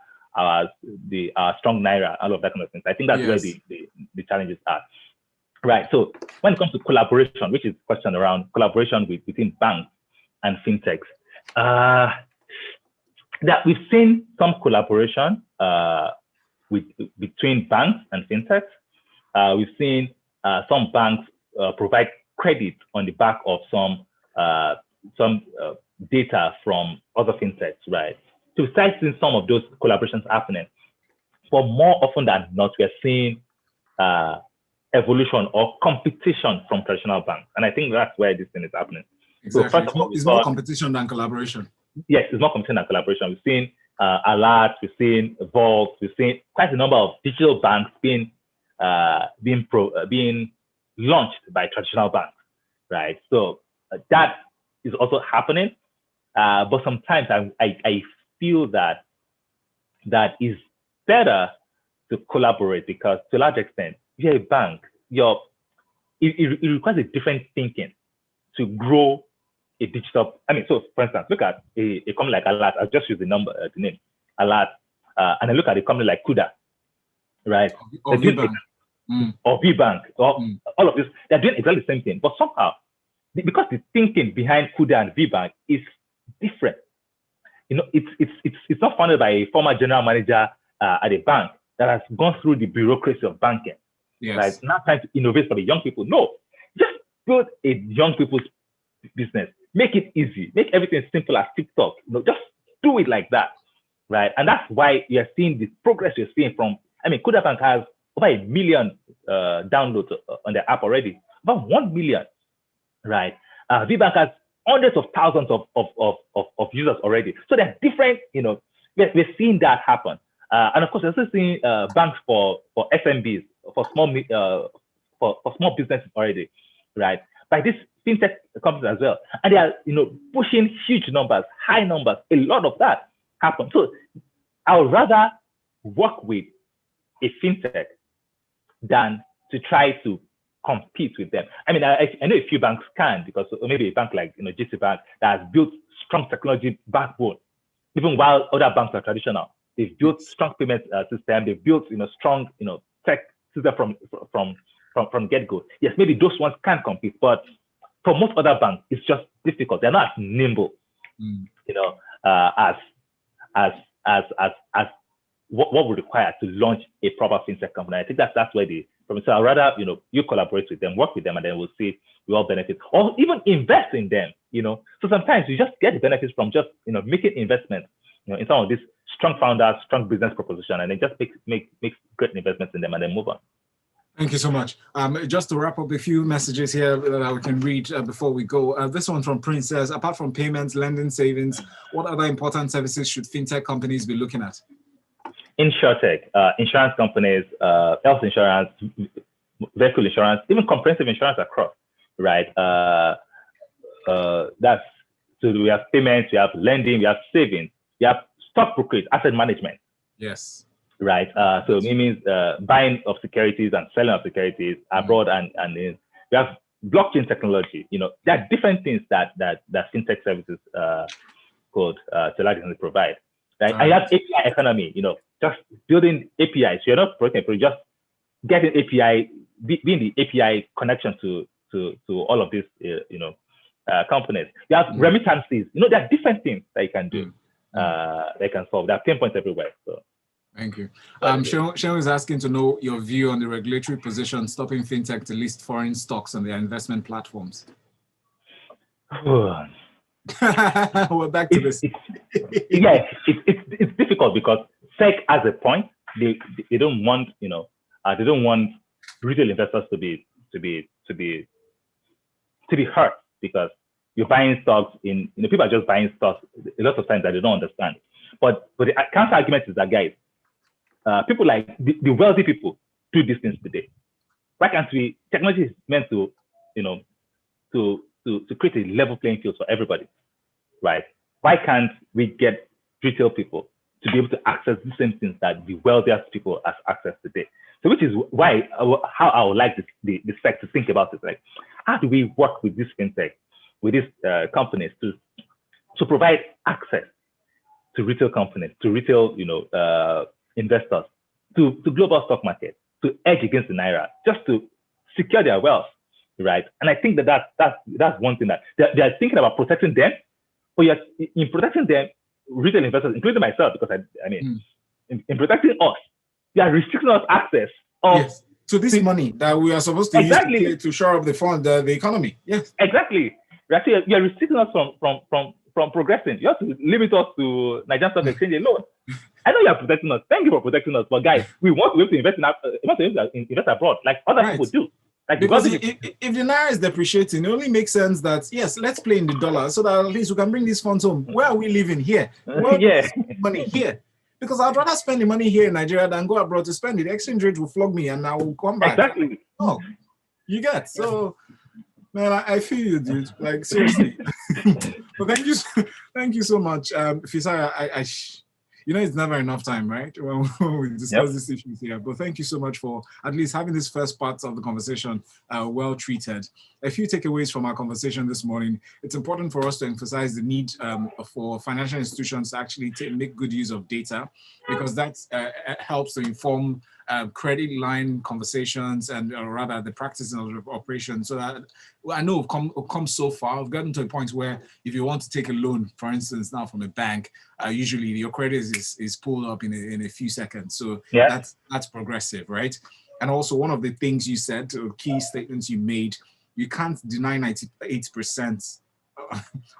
strong naira, all of that kind of things. I think that's where the challenges are. Right. So when it comes to collaboration, which is a question around collaboration between banks and fintechs, that we've seen some collaboration between banks and fintechs. We've seen some banks provide credit on the back of some data from other fintechs, right? So we've started seeing some of those collaborations happening. But more often than not, we're seeing evolution or competition from traditional banks. And I think that's where this thing is happening. Exactly. So first of all, it's more competition than collaboration. Yes, it's more competition than collaboration. We've seen Alert, we've seen Vault, we've seen quite a number of digital banks being launched by traditional banks, right? So that is also happening. But sometimes I feel that that is better to collaborate, because to a large extent, if you're a bank, it requires a different thinking to grow a digital. I mean, so for instance, look at a company like Alert. I'll just use the name Alert, and I look at a company like Kuda, right? Or VBank. Or VBank, or all of this. They're doing exactly the same thing, but somehow, because the thinking behind Kuda and VBank is different. You know, it's not founded by a former general manager at a bank that has gone through the bureaucracy of banking. Yes. Right? Not trying to innovate for the young people. No, just build a young people's business. Make it easy. Make everything simple as TikTok. You know, just do it like that, right? And that's why you're seeing the progress you're seeing from. I mean, Kuda Bank has over 1 million downloads on their app already. About 1 million, right? VBank has hundreds of thousands of users already. So they're different. You know, we're seeing that happen. And of course, we're also seeing banks for SMBs, for small businesses already, right? By these fintech companies as well, and they are, you know, pushing huge numbers, high numbers. A lot of that happens. So I would rather work with a fintech than to try to compete with them. I mean, I know a few banks can, because maybe a bank like, you know, GT Bank that has built strong technology backbone, even while other banks are traditional. They've built strong payment system. They've built, you know, strong, you know, tech system from get-go. Yes, maybe those ones can compete, but for most other banks, it's just difficult. They're not as nimble, you know, as what would require to launch a proper fintech company. I think that's where so I'd rather, you know, you collaborate with them, work with them, and then we'll see we all benefit, or even invest in them, you know. So sometimes you just get the benefits from just, you know, making investments, you know, in some of these strong founders, strong business proposition, and then just make great investments in them and then move on. Thank you so much. Just to wrap up, a few messages here that we can read before we go. This one from Prince says, apart from payments, lending, savings, what other important services should fintech companies be looking at? Insurtech, insurance companies, health insurance, vehicle insurance, even comprehensive insurance across, right? That's, so we have payments, we have lending, we have savings, we have stock brokerage, asset management. Yes. Right. So it means buying of securities and selling of securities abroad, and we have blockchain technology. You know, there are different things that fintech services could to large extent provide. Right. And you have API economy. You know, just building APIs. You're not project, just getting API, being the API connection to all of these companies. You have remittances. You know, there are different things that you can do. They can solve. There are pain points everywhere. So. Thank you. Sean is asking to know your view on the regulatory position stopping fintech to list foreign stocks on their investment platforms. We're back to this. It's difficult because SEC has a point. They don't want, you know, they don't want retail investors to be hurt, because you're buying stocks in, you know, people are just buying stocks a lot of times that they don't understand. But the counter argument is that, guys, people like the wealthy people do these things today. Why can't we? Technology is meant to, you know, to create a level playing field for everybody, right? Why can't we get retail people to be able to access the same things that the wealthiest people have access today? So, which is why how I would like the SEC to think about it. Like, how do we work with this fintech, with these companies to provide access to retail companies, to retail, you know, investors, to global stock market, to edge against the naira, just to secure their wealth, right? And I think that's one thing that they are thinking about protecting them. But in protecting them, retail investors, including myself, because I mean, in protecting us, they are restricting us access to this money that we are supposed to use to shore up the fund, the economy. Yes, exactly. Actually, you are restricting us from progressing. You have to limit us to Nigerian Stock Exchange alone. I know you are protecting us. Thank you for protecting us. But guys, we want to be able to invest abroad like other people do. Like, because if the naira is depreciating, it only makes sense that, yes, let's play in the dollar so that at least we can bring these funds home. Where are we living here? Where money here? Because I'd rather spend the money here in Nigeria than go abroad to spend it. The exchange rate will flog me and I will come back. Exactly. Oh, you get so. Man, I feel you, dude. Like, seriously. But thank you so much, Fisayo. it's never enough time, right? When we discuss these issues here. But thank you so much for at least having this first part of the conversation well treated. A few takeaways from our conversation this morning. It's important for us to emphasize the need for financial institutions to actually make good use of data, because that helps to inform credit line conversations and rather the practice of operation. So that I know we've come so far. We've gotten to a point where if you want to take a loan, for instance, now from a bank, usually your credit is pulled up in a few seconds. So that's progressive, right? And also one of the things you said, key statements you made, you can't deny 98%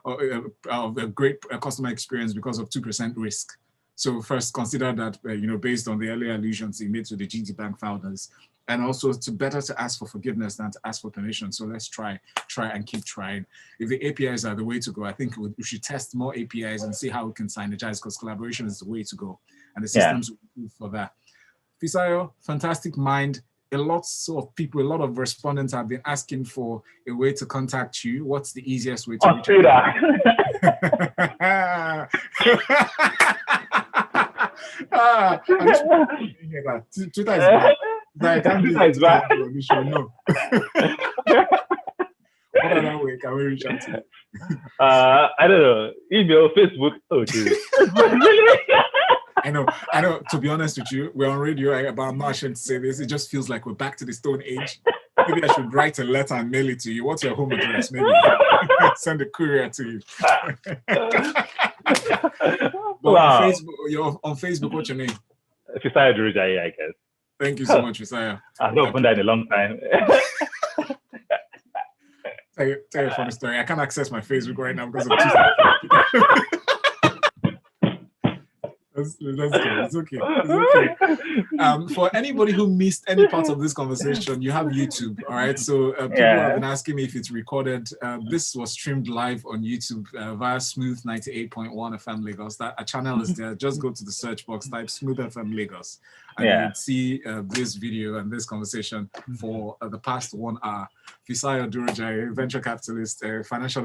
of a great customer experience because of 2% risk. So first, consider that, based on the earlier allusions you made to the GT Bank founders, and also better to ask for forgiveness than to ask for permission. So let's try and keep trying. If the APIs are the way to go, I think we should test more APIs and see how we can synergize, because collaboration is the way to go. And the systems will be for that. Fisayo, fantastic mind. A lot of respondents have been asking for a way to contact you. What's the easiest way to reach out? Twitter is bad. I can't do Twitter is bad. No. What other way can we reach out to you? I don't know. Email, Facebook. Oh, dude. I know. To be honest with you, we're on radio, but I'm not ashamed to say this. It just feels like we're back to the Stone Age. Maybe I should write a letter and mail it to you. What's your home address? Maybe send a courier to you. Wow. On Facebook, what's your name? Fisayo Durojaye, I guess. Thank you so much, Fisayo. I've not opened that in a long time. Tell you a funny story. I can't access my Facebook right now because of two. That's good. It's okay. For anybody who missed any part of this conversation, you have YouTube, all right? So people have been asking me if it's recorded. This was streamed live on YouTube via Smooth 98.1 FM Lagos. That a channel is there. Just go to the search box, type Smooth FM Lagos, and you would see this video and this conversation for the past 1 hour. Fisayo Durojaye, venture capitalist, financial